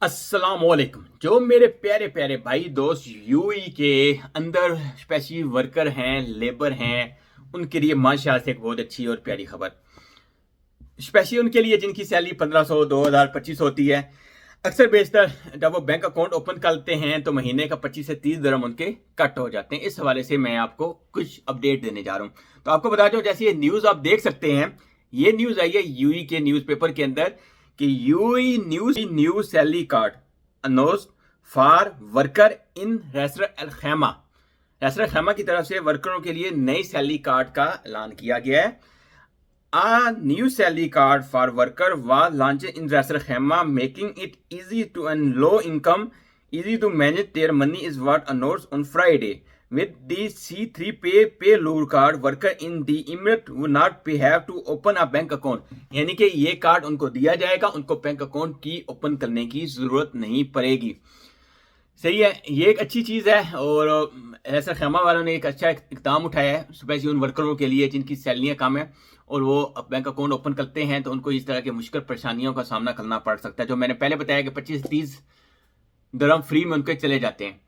अस्सलामुअलैकुम। जो मेरे प्यारे प्यारे भाई दोस्त यूएई के अंदर स्पेशली वर्कर हैं, लेबर हैं, उनके लिए माशाअल्लाह से एक बहुत अच्छी और प्यारी खबर। स्पेशली उनके लिए जिनकी सैलरी 1500, 2000, 25 होती है। अक्सर बेशतर जब वो बैंक अकाउंट ओपन करते हैं तो महीने का 25 से 30 दिरहम उनके कट हो जाते हैं। इस हवाले से मैं आपको कुछ अपडेट देने जा रहा हूँ। तो आपको बता दूं, जैसे ये न्यूज़ आप देख सकते हैं, ये न्यूज़ आई है यूएई के न्यूज़पेपर के अंदर कि UAE new salary card announced for worker in Ras Al Khaimah. Ras Al Khaimah की तरफ से वर्करों के लिए नई सैलरी कार्ड का ऐलान किया गया है। A new salary card for worker was launched in Ras Al Khaimah, making it easy to and low income, easy to manage their money is what announced on Friday. With the C3 payroll card, worker in the Emirate would not have to open a bank account. यानी कि ये card उनको दिया जाएगा, उनको bank account की open करने की जरूरत नहीं पड़ेगी। सही है, ये एक अच्छी चीज़ है और ऐसा खैमा वालों ने एक अच्छा इकदाम उठाया है, स्पेशली उन वर्करों के लिए जिनकी सैलरियाँ कम है और वो बैंक अकाउंट ओपन करते हैं तो उनको इस तरह के मुश्किल परेशानियों का सामना करना पड़ सकता है। जो मैंने पहले बताया कि 25-30 दिरहम फ्री में उनके चले जाते हैं।